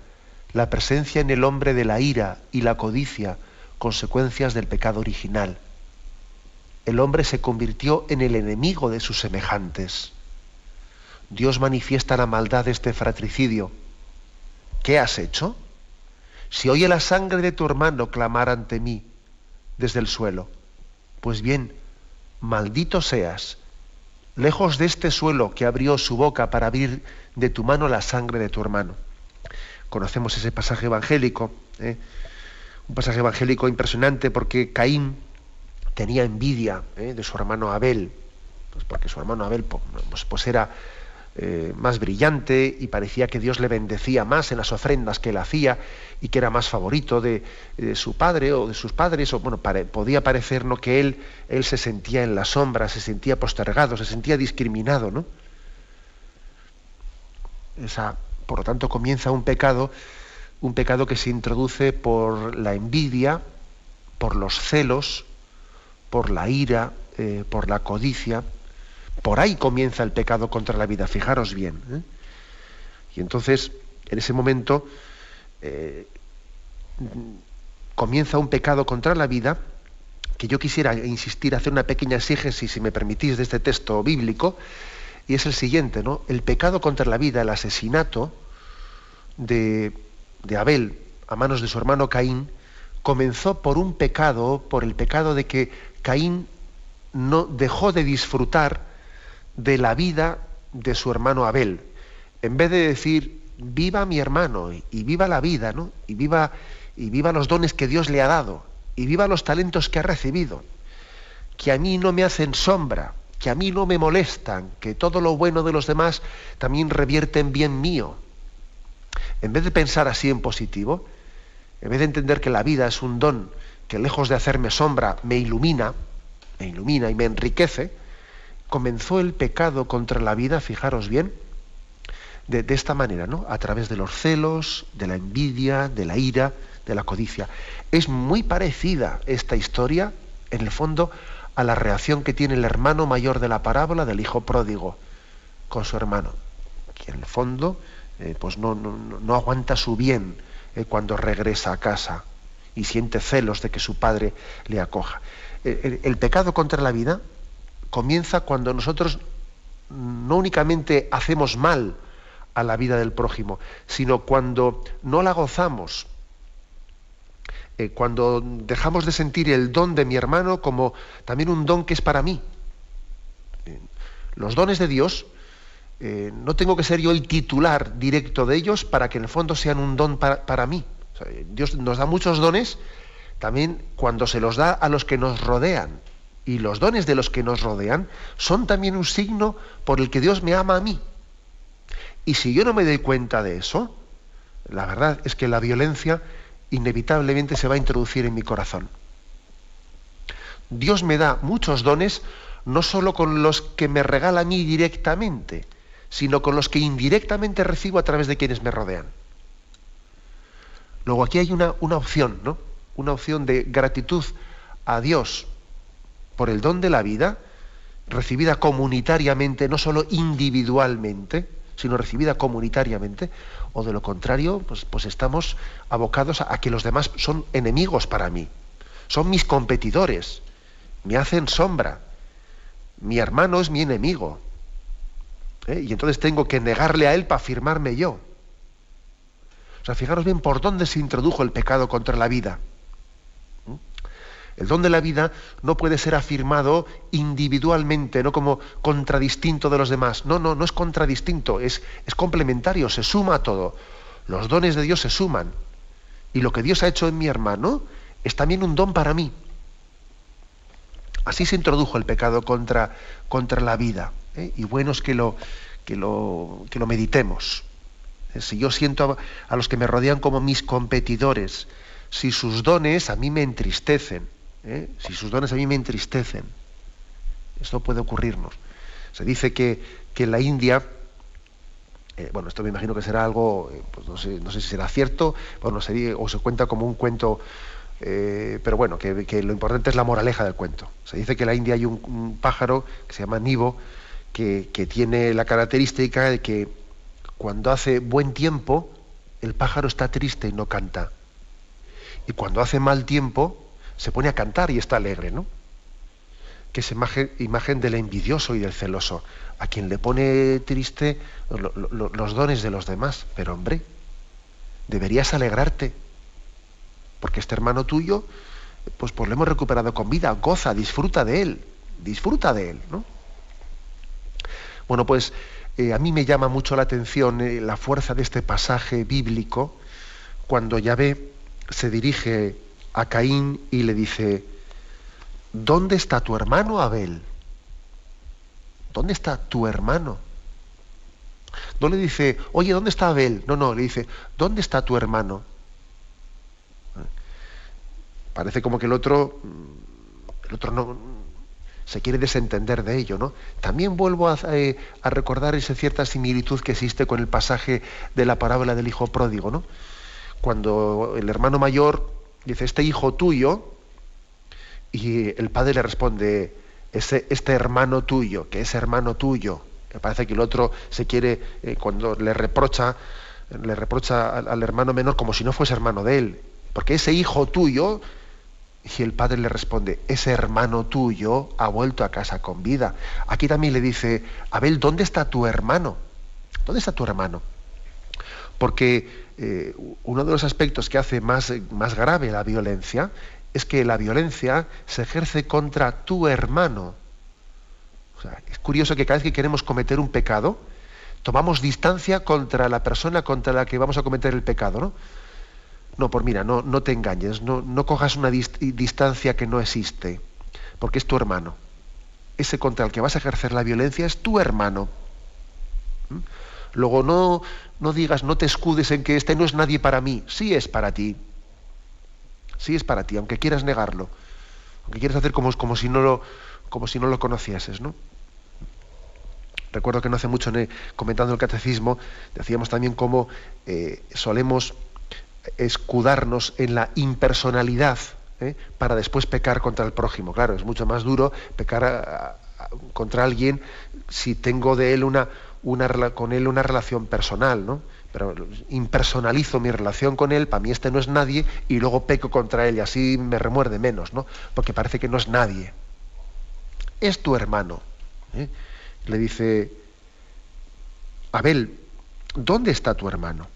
Speaker 1: la presencia en el hombre de la ira y la codicia, consecuencias del pecado original. El hombre se convirtió en el enemigo de sus semejantes. Dios manifiesta la maldad de este fratricidio. ¿Qué has hecho? Si oye la sangre de tu hermano clamar ante mí desde el suelo, pues bien, maldito seas, lejos de este suelo que abrió su boca para abrir de tu mano la sangre de tu hermano. Conocemos ese pasaje evangélico, un pasaje evangélico impresionante, porque Caín tenía envidia de su hermano Abel, pues porque su hermano Abel pues era más brillante y parecía que Dios le bendecía más en las ofrendas que él hacía y que era más favorito de su padre o de sus padres, o bueno, podía parecer, ¿no?, que él se sentía en la sombra, se sentía postergado, se sentía discriminado, ¿no? Por lo tanto, comienza un pecado que se introduce por la envidia, por los celos, por la ira, por la codicia. Por ahí comienza el pecado contra la vida, fijaros bien. Y entonces, en ese momento, comienza un pecado contra la vida, que yo quisiera insistir, hacer una pequeña exégesis, si me permitís, de este texto bíblico, y es el siguiente, ¿no? El pecado contra la vida, el asesinato de Abel a manos de su hermano Caín, comenzó por el pecado de que Caín no dejó de disfrutar de la vida de su hermano Abel. En vez de decir, viva mi hermano, y viva la vida, ¿no?, y viva los dones que Dios le ha dado, y viva los talentos que ha recibido, que a mí no me hacen sombra, que a mí no me molestan, que todo lo bueno de los demás también revierte en bien mío. En vez de pensar así en positivo, en vez de entender que la vida es un don que, lejos de hacerme sombra, me ilumina y me enriquece, comenzó el pecado contra la vida, fijaros bien, de esta manera, ¿no?, a través de los celos, de la envidia, de la ira, de la codicia. Es muy parecida esta historia, en el fondo, a la reacción que tiene el hermano mayor de la parábola del hijo pródigo con su hermano, que en el fondo pues no aguanta su bien cuando regresa a casa y siente celos de que su padre le acoja. El pecado contra la vida comienza cuando nosotros no únicamente hacemos mal a la vida del prójimo, sino cuando no la gozamos, cuando dejamos de sentir el don de mi hermano como también un don que es para mí. Los dones de Dios, no tengo que ser yo el titular directo de ellos para que en el fondo sean un don para mí. O sea, Dios nos da muchos dones también cuando se los da a los que nos rodean. Y los dones de los que nos rodean son también un signo por el que Dios me ama a mí. Y si yo no me doy cuenta de eso, la verdad es que la violencia inevitablemente se va a introducir en mi corazón. Dios me da muchos dones, no solo con los que me regala a mí directamente, sino con los que indirectamente recibo a través de quienes me rodean. Luego aquí hay una opción, ¿no? Una opción de gratitud a Dios por el don de la vida, recibida comunitariamente, no solo individualmente, sino recibida comunitariamente, o de lo contrario, pues estamos abocados a que los demás son enemigos para mí, son mis competidores, me hacen sombra, mi hermano es mi enemigo, y entonces tengo que negarle a él para afirmarme yo. O sea, fijaros bien por dónde se introdujo el pecado contra la vida. El don de la vida no puede ser afirmado individualmente, no como contradistinto de los demás. No es contradistinto, es complementario, se suma a todo. Los dones de Dios se suman. Y lo que Dios ha hecho en mi hermano es también un don para mí. Así se introdujo el pecado contra la vida. Y bueno es que lo meditemos. Si yo siento a los que me rodean como mis competidores, si sus dones a mí me entristecen, esto puede ocurrirnos. Se dice que en la India Bueno, esto me imagino que será algo, pues no sé si será cierto, bueno, sería, o se cuenta como un cuento, pero bueno, que lo importante es la moraleja del cuento. Se dice que en la India hay un pájaro que se llama nivo, que tiene la característica de que cuando hace buen tiempo, el pájaro está triste y no canta. Y cuando hace mal tiempo, se pone a cantar y está alegre, ¿no? Que es imagen del envidioso y del celoso, a quien le pone triste los dones de los demás. Pero hombre, deberías alegrarte, porque este hermano tuyo, pues lo hemos recuperado con vida, goza, disfruta de él, ¿no? Bueno, pues a mí me llama mucho la atención la fuerza de este pasaje bíblico, cuando Yahvé se dirige a Caín y le dice: ¿dónde está tu hermano Abel? ¿Dónde está tu hermano? No le dice, oye, ¿dónde está Abel? No, le dice, ¿dónde está tu hermano? Parece como que el otro no se quiere desentender de ello, ¿no? También vuelvo a recordar esa cierta similitud que existe con el pasaje de la parábola del hijo pródigo, ¿no? Cuando el hermano mayor dice, este hijo tuyo, y el padre le responde, este hermano tuyo, que es hermano tuyo. Me parece que el otro se quiere, cuando le reprocha al hermano menor como si no fuese hermano de él. Porque ese hijo tuyo, y el padre le responde, ese hermano tuyo ha vuelto a casa con vida. Aquí también le dice, Abel, ¿dónde está tu hermano? ¿Dónde está tu hermano? Porque uno de los aspectos que hace más grave la violencia es que la violencia se ejerce contra tu hermano. O sea, es curioso que cada vez que queremos cometer un pecado, tomamos distancia contra la persona contra la que vamos a cometer el pecado, ¿no? No, pues mira, no te engañes, no cojas una distancia que no existe, porque es tu hermano. Ese contra el que vas a ejercer la violencia es tu hermano. Luego no digas, no te escudes en que este no es nadie para mí. Sí es para ti. Sí es para ti, aunque quieras negarlo. Aunque quieras hacer como si no lo conocieses, ¿no? Recuerdo que no hace mucho, comentando el catecismo, decíamos también cómo solemos escudarnos en la impersonalidad, para después pecar contra el prójimo. Claro, es mucho más duro pecar contra alguien si tengo de él con él una relación personal, ¿no? Pero impersonalizo mi relación con él, para mí este no es nadie, y luego peco contra él y así me remuerde menos, ¿no? Porque parece que no es nadie. Es tu hermano. Le dice, Abel, ¿dónde está tu hermano?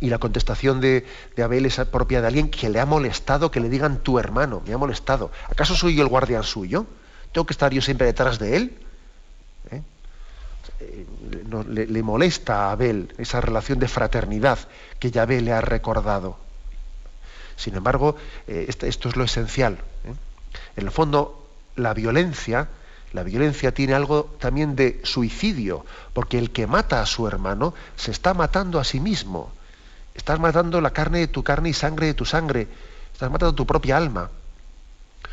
Speaker 1: Y la contestación de Abel es propia de alguien que le ha molestado que le digan tu hermano, me ha molestado. ¿Acaso soy yo el guardián suyo? ¿Tengo que estar yo siempre detrás de él? Le molesta a Abel esa relación de fraternidad que Yahvé le ha recordado. Sin embargo, esto es lo esencial. En el fondo, la violencia tiene algo también de suicidio, porque el que mata a su hermano se está matando a sí mismo. Estás matando la carne de tu carne y sangre de tu sangre. Estás matando tu propia alma.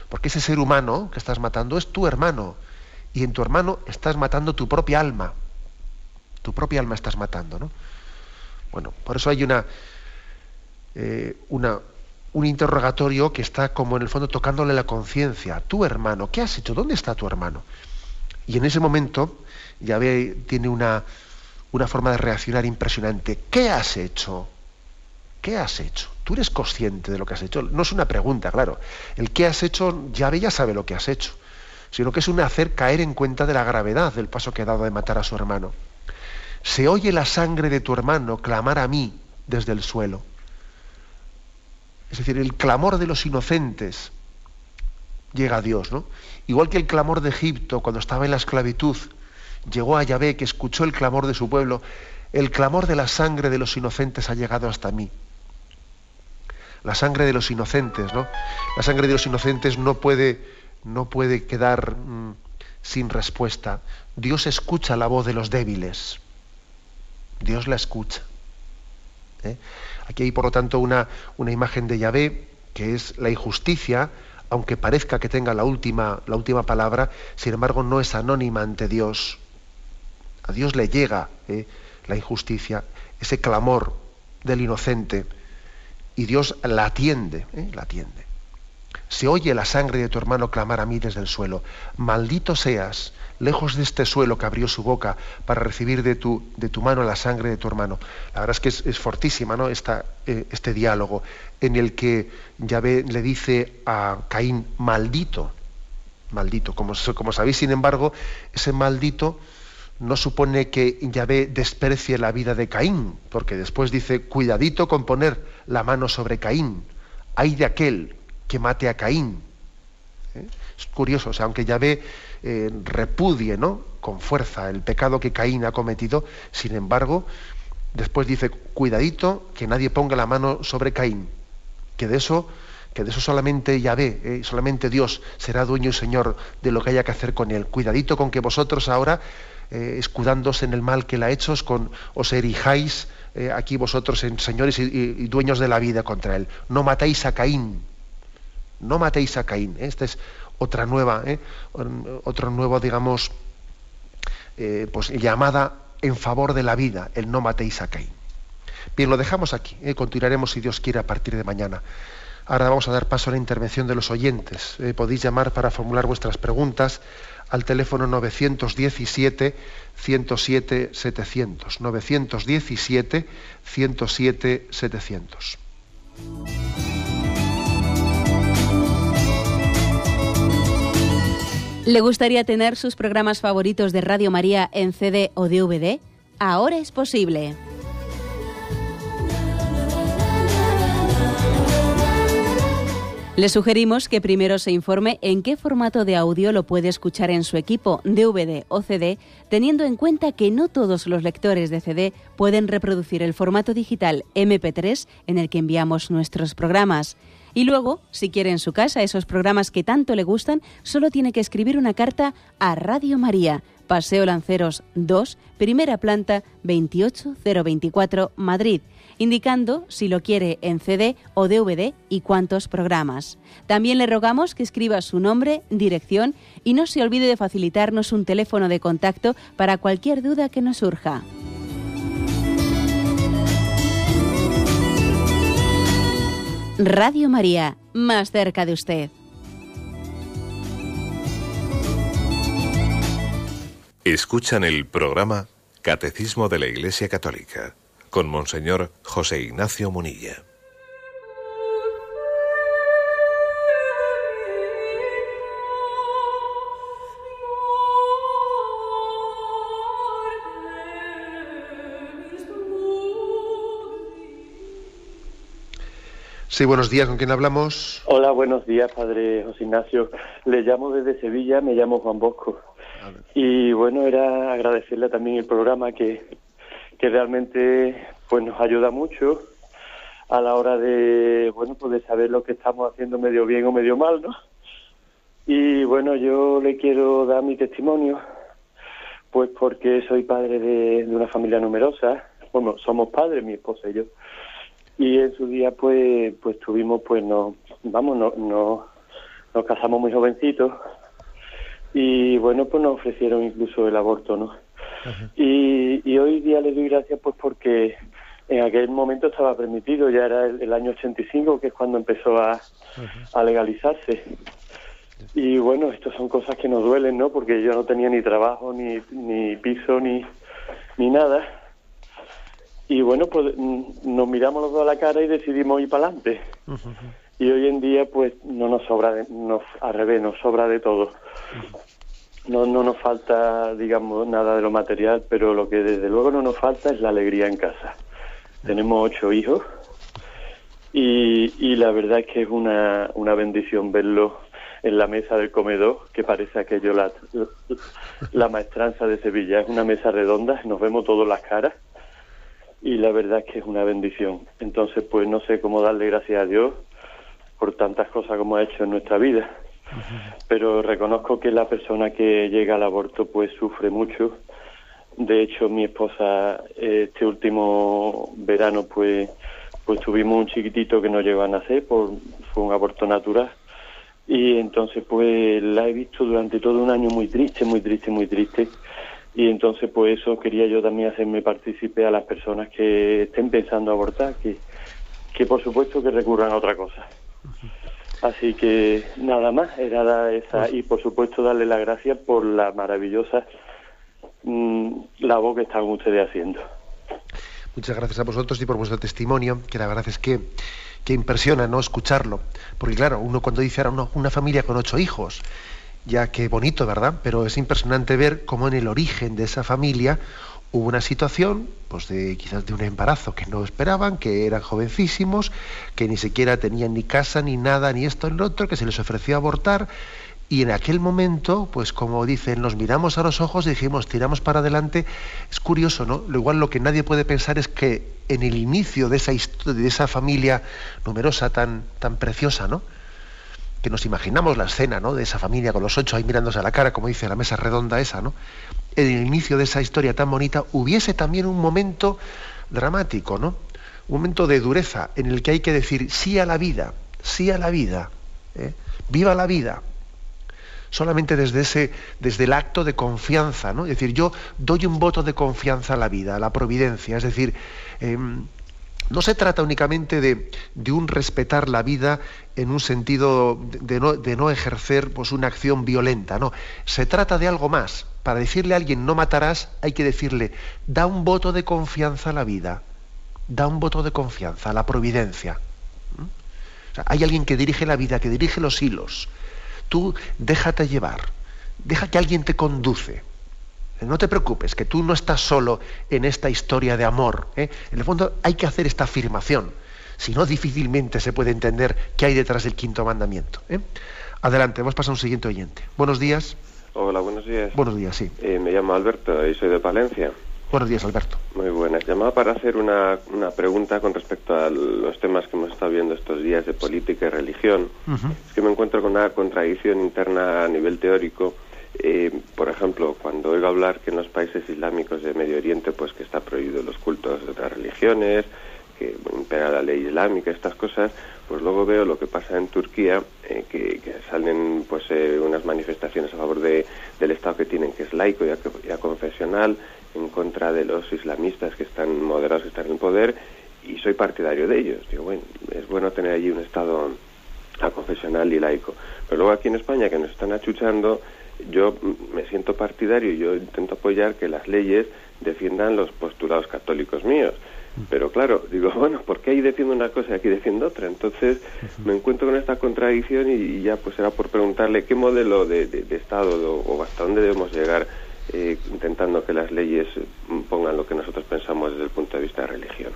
Speaker 1: Porque ese ser humano que estás matando es tu hermano. Y en tu hermano estás matando tu propia alma. Tu propia alma estás matando, ¿no? Bueno, por eso hay un interrogatorio que está como en el fondo tocándole la conciencia. Tu hermano, ¿qué has hecho? ¿Dónde está tu hermano? Y en ese momento Yahvé tiene una forma de reaccionar impresionante. ¿Qué has hecho? ¿Qué has hecho? Tú eres consciente de lo que has hecho. No es una pregunta, claro. El qué has hecho, Yahvé ya sabe lo que has hecho, sino que es un hacer caer en cuenta de la gravedad del paso que ha dado de matar a su hermano. Se oye la sangre de tu hermano clamar a mí desde el suelo. Es decir, el clamor de los inocentes llega a Dios, ¿no? Igual que el clamor de Egipto cuando estaba en la esclavitud llegó a Yahvé, que escuchó el clamor de su pueblo, el clamor de la sangre de los inocentes ha llegado hasta mí. La sangre de los inocentes, ¿no? La sangre de los inocentes no puede quedar sin respuesta. Dios escucha la voz de los débiles. Dios la escucha. Aquí hay, por lo tanto, una imagen de Yahvé, que es la injusticia, aunque parezca que tenga la última palabra, sin embargo no es anónima ante Dios. A Dios le llega la injusticia, ese clamor del inocente, y Dios la atiende, la atiende. Se oye la sangre de tu hermano clamar a mí desde el suelo. Maldito seas, lejos de este suelo que abrió su boca para recibir de tu mano la sangre de tu hermano. La verdad es que es fortísima, ¿no? Este diálogo en el que Yahvé le dice a Caín, maldito, maldito. Como sabéis, sin embargo, ese maldito no supone que Yahvé desprecie la vida de Caín, porque después dice, cuidadito con poner la mano sobre Caín. Ay de aquel que mate a Caín. Es curioso, o sea, aunque Yahvé repudie, ¿no?, con fuerza el pecado que Caín ha cometido, sin embargo, después dice, cuidadito que nadie ponga la mano sobre Caín, que de eso solamente Yahvé, solamente Dios será dueño y señor de lo que haya que hacer con él. Cuidadito con que vosotros ahora, escudándose en el mal que él ha hecho, os erijáis aquí vosotros en señores y dueños de la vida contra él. No matéis a Caín. No matéis a Caín. Esta es otra nueva, digamos, pues llamada en favor de la vida, el no matéis a Caín. Bien, lo dejamos aquí. Continuaremos, si Dios quiere, a partir de mañana. Ahora vamos a dar paso a la intervención de los oyentes. Podéis llamar para formular vuestras preguntas al teléfono 917-107-700. 917-107-700.
Speaker 3: ¿Le gustaría tener sus programas favoritos de Radio María en CD o DVD? Ahora es posible. Le sugerimos que primero se informe en qué formato de audio lo puede escuchar en su equipo, DVD o CD, teniendo en cuenta que no todos los lectores de CD pueden reproducir el formato digital MP3 en el que enviamos nuestros programas. Y luego, si quiere en su casa esos programas que tanto le gustan, solo tiene que escribir una carta a Radio María, Paseo Lanceros 2, primera planta, 28024, Madrid, indicando si lo quiere en CD o DVD y cuántos programas. También le rogamos que escriba su nombre, dirección y no se olvide de facilitarnos un teléfono de contacto para cualquier duda que nos surja. Radio María, más cerca de usted.
Speaker 2: Escuchan el programa Catecismo de la Iglesia Católica con Monseñor José Ignacio Munilla.
Speaker 1: Sí, buenos días, ¿con quién hablamos?
Speaker 4: Hola, buenos días, padre José Ignacio. Le llamo desde Sevilla, me llamo Juan Bosco. Y bueno, era agradecerle también el programa que realmente pues nos ayuda mucho a la hora de, bueno, pues de saber lo que estamos haciendo medio bien o medio mal, ¿no? Y bueno, yo le quiero dar mi testimonio, pues porque soy padre de una familia numerosa. Bueno, somos padres, mi esposa y yo. Y en su día pues tuvimos, pues nos casamos muy jovencitos y bueno, pues nos ofrecieron incluso el aborto, ¿no? Uh-huh. Y hoy día le doy gracias pues porque en aquel momento estaba permitido, ya era el año 85, que es cuando empezó a legalizarse. Y bueno, estas son cosas que nos duelen, ¿no? Porque yo no tenía ni trabajo, ni piso, ni nada. Y bueno, pues nos miramos los dos a la cara y decidimos ir para adelante. Uh-huh. Y hoy en día, pues no nos sobra, al revés, nos sobra de todo. Uh-huh. No nos falta, digamos, nada de lo material, pero lo que desde luego no nos falta es la alegría en casa. Uh-huh. Tenemos 8 hijos y la verdad es que es una bendición verlos en la mesa del comedor, que parece aquello la maestranza de Sevilla. Es una mesa redonda, nos vemos todas las caras. Y la verdad es que es una bendición. Entonces, pues no sé cómo darle gracias a Dios por tantas cosas como ha hecho en nuestra vida. Uh-huh. Pero reconozco que la persona que llega al aborto pues sufre mucho. De hecho, mi esposa este último verano pues tuvimos un chiquitito que no llegó a nacer, fue un aborto natural. Y entonces pues la he visto durante todo un año muy triste, muy triste, muy triste. Y entonces, pues eso quería yo también hacerme partícipe a las personas que estén pensando abortar, que por supuesto que recurran a otra cosa. Así que nada más, era dar esa, y por supuesto darle las gracias por la maravillosa labor que están ustedes haciendo.
Speaker 1: Muchas gracias a vosotros y por vuestro testimonio, que la verdad es que impresiona, ¿no?, escucharlo. Porque claro, uno cuando dice ahora una familia con 8 hijos, ya qué bonito, ¿verdad? Pero es impresionante ver cómo en el origen de esa familia hubo una situación, pues quizás de un embarazo que no esperaban, que eran jovencísimos, que ni siquiera tenían ni casa, ni nada, ni esto ni lo otro, que se les ofreció abortar, y en aquel momento, pues como dicen, nos miramos a los ojos y dijimos, tiramos para adelante. Es curioso, ¿no? Lo igual lo que nadie puede pensar es que en el inicio de esa familia numerosa, tan preciosa, ¿no?, que nos imaginamos la escena, ¿no?, de esa familia con los 8 ahí mirándose a la cara, como dice la mesa redonda esa, ¿no?, en el inicio de esa historia tan bonita hubiese también un momento dramático, ¿no?, un momento de dureza en el que hay que decir sí a la vida, viva la vida. Solamente desde el acto de confianza, ¿no? Es decir, yo doy un voto de confianza a la vida, a la providencia. Es decir, no se trata únicamente de un respetar la vida en un sentido de no ejercer, pues, una acción violenta, no. Se trata de algo más. Para decirle a alguien no matarás, hay que decirle, da un voto de confianza a la vida, da un voto de confianza a la providencia. O sea, hay alguien que dirige la vida, que dirige los hilos. Tú déjate llevar, deja que alguien te conduce. No te preocupes, que tú no estás solo en esta historia de amor. En el fondo hay que hacer esta afirmación. Si no, difícilmente se puede entender qué hay detrás del 5.º mandamiento. Adelante, vamos a pasar a un siguiente oyente. Buenos días.
Speaker 5: Hola, buenos días.
Speaker 1: Buenos días, sí.
Speaker 5: Me llamo Alberto y soy de Palencia.
Speaker 1: Buenos días, Alberto.
Speaker 5: Muy buenas. Llamaba para hacer una pregunta con respecto a los temas que hemos estado viendo estos días de política y religión. Es que me encuentro con una contradicción interna a nivel teórico. Por ejemplo, cuando oigo hablar que en los países islámicos de Medio Oriente, pues que está prohibido los cultos de otras religiones, que impera la ley islámica, estas cosas, pues luego veo lo que pasa en Turquía, que salen pues unas manifestaciones a favor del Estado que tienen, que es laico y aconfesional, en contra de los islamistas que están moderados, que están en el poder, y soy partidario de ellos. Digo, bueno, es bueno tener allí un Estado aconfesional y laico. Pero luego aquí en España, que nos están achuchando, yo me siento partidario y yo intento apoyar que las leyes defiendan los postulados católicos míos. Pero claro, digo, bueno, ¿por qué ahí defiendo una cosa y aquí defiendo otra? Entonces me encuentro con esta contradicción y ya pues era por preguntarle qué modelo de Estado o hasta dónde debemos llegar intentando que las leyes pongan lo que nosotros pensamos desde el punto de vista de religión.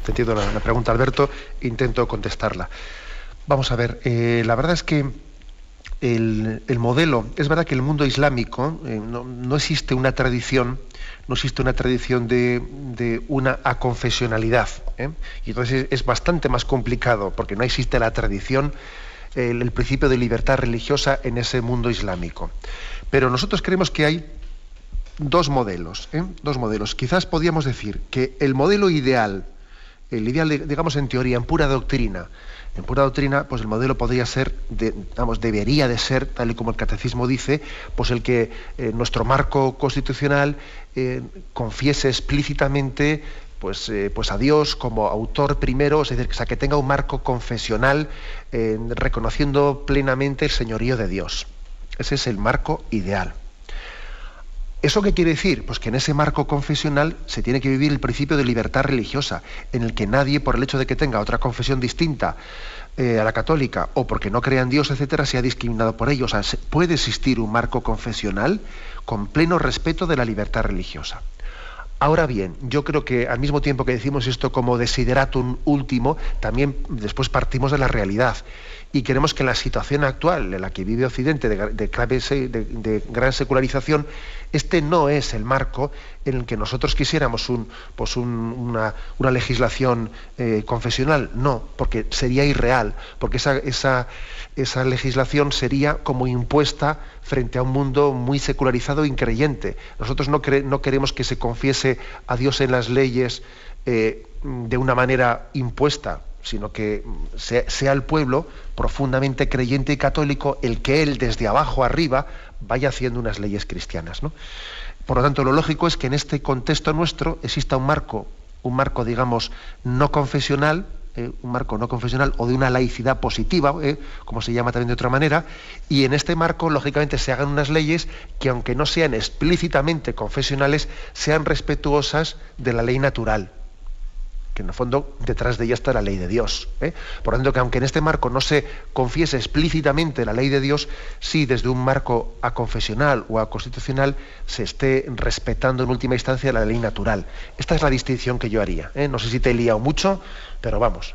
Speaker 1: Te entiendo la pregunta, Alberto, intento contestarla. Vamos a ver, la verdad es que el modelo, es verdad que el mundo islámico no existe una tradición, de una aconfesionalidad, y entonces es bastante más complicado porque no existe la tradición, el principio de libertad religiosa en ese mundo islámico. Pero nosotros creemos que hay dos modelos. Quizás podríamos decir que el modelo ideal, digamos en teoría, en pura doctrina, pues el modelo podría ser, debería de ser, tal y como el catecismo dice, pues el que nuestro marco constitucional confiese explícitamente pues a Dios como autor primero, es decir, que tenga un marco confesional reconociendo plenamente el señorío de Dios. Ese es el marco ideal. ¿Eso qué quiere decir? Pues que en ese marco confesional se tiene que vivir el principio de libertad religiosa, en el que nadie, por el hecho de que tenga otra confesión distinta a la católica, o porque no crea en Dios, etcétera, sea discriminado por ello. O sea, puede existir un marco confesional con pleno respeto de la libertad religiosa. Ahora bien, yo creo que al mismo tiempo que decimos esto como desideratum último, también después partimos de la realidad. Y queremos que en la situación actual en la que vive Occidente de gran secularización, este no es el marco en el que nosotros quisiéramos una legislación confesional. No, porque sería irreal, porque esa legislación sería como impuesta frente a un mundo muy secularizado e increyente. Nosotros no queremos que se confiese a Dios en las leyes de una manera impuesta, sino que sea el pueblo profundamente creyente y católico el que él desde abajo arriba vaya haciendo unas leyes cristianas, ¿no? Por lo tanto, lo lógico es que en este contexto nuestro exista un marco, digamos, no confesional, un marco no confesional o de una laicidad positiva, como se llama también de otra manera, y en este marco, lógicamente, se hagan unas leyes que, aunque no sean explícitamente confesionales, sean respetuosas de la ley natural, que en el fondo detrás de ella está la ley de Dios. Por lo tanto, que aunque en este marco no se confiese explícitamente la ley de Dios, sí desde un marco aconfesional o aconstitucional se esté respetando en última instancia la ley natural. Esta es la distinción que yo haría. No sé si te he liado mucho, pero vamos.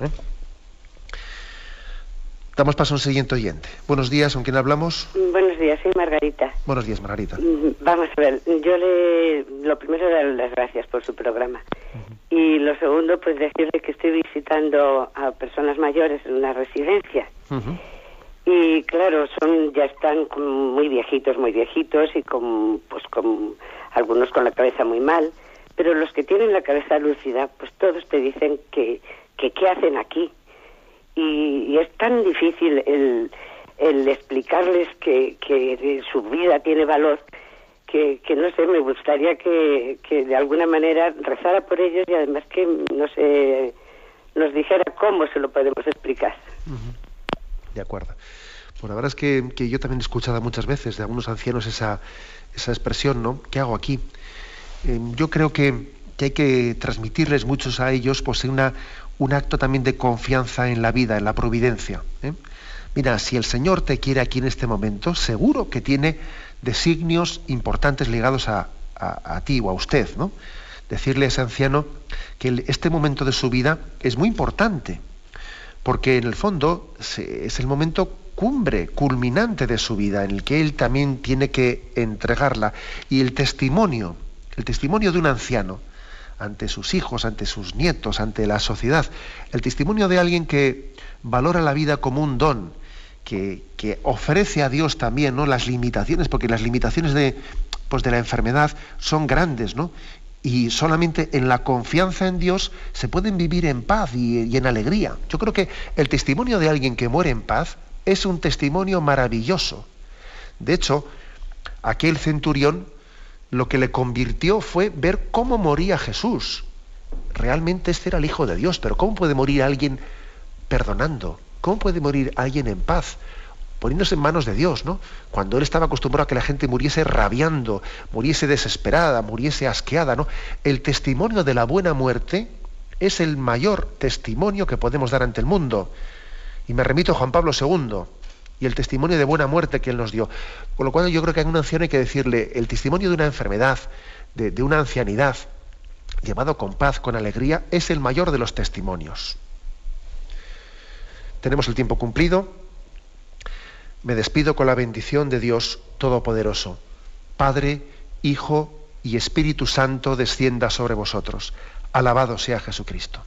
Speaker 1: Damos paso a un siguiente oyente. Buenos días, ¿con quién hablamos?
Speaker 6: Buenos días, soy Margarita.
Speaker 1: Buenos días, Margarita.
Speaker 6: Vamos a ver, lo primero darle las gracias por su programa. Y lo segundo, pues decirle que estoy visitando a personas mayores en una residencia. Y claro, ya están muy viejitos y con algunos con la cabeza muy mal, pero los que tienen la cabeza lúcida, pues todos te dicen que qué hacen aquí. Y es tan difícil el explicarles que su vida tiene valor, que no sé, me gustaría que de alguna manera rezara por ellos y además que nos dijera cómo se lo podemos explicar.
Speaker 1: De acuerdo. Pues la verdad es que yo también he escuchado muchas veces de algunos ancianos esa expresión, ¿no? ¿Qué hago aquí? Yo creo que hay que transmitirles muchos a ellos pues un acto también de confianza en la vida, en la providencia. Mira, si el Señor te quiere aquí en este momento, seguro que tiene designios importantes ligados a ti o a usted, ¿no? Decirle a ese anciano que este momento de su vida es muy importante, porque en el fondo es el momento culminante de su vida, en el que él también tiene que entregarla. Y el testimonio de un anciano ante sus hijos, ante sus nietos, ante la sociedad, el testimonio de alguien que valora la vida como un don, que ofrece a Dios también, ¿no?, las limitaciones, porque las limitaciones de la enfermedad son grandes, ¿no? Y solamente en la confianza en Dios se pueden vivir en paz y en alegría. Yo creo que el testimonio de alguien que muere en paz es un testimonio maravilloso. De hecho, aquel centurión, lo que le convirtió fue ver cómo moría Jesús. Realmente este era el Hijo de Dios, pero ¿cómo puede morir alguien perdonando? ¿Cómo puede morir alguien en paz? Poniéndose en manos de Dios, ¿no? Cuando él estaba acostumbrado a que la gente muriese rabiando, muriese desesperada, muriese asqueada, ¿no? El testimonio de la buena muerte es el mayor testimonio que podemos dar ante el mundo. Y me remito a Juan Pablo II y el testimonio de buena muerte que él nos dio. Con lo cual yo creo que a un anciano hay que decirle, el testimonio de una enfermedad, de una ancianidad, llevado con paz, con alegría, es el mayor de los testimonios. Tenemos el tiempo cumplido. Me despido con la bendición de Dios Todopoderoso. Padre, Hijo y Espíritu Santo descienda sobre vosotros. Alabado sea Jesucristo.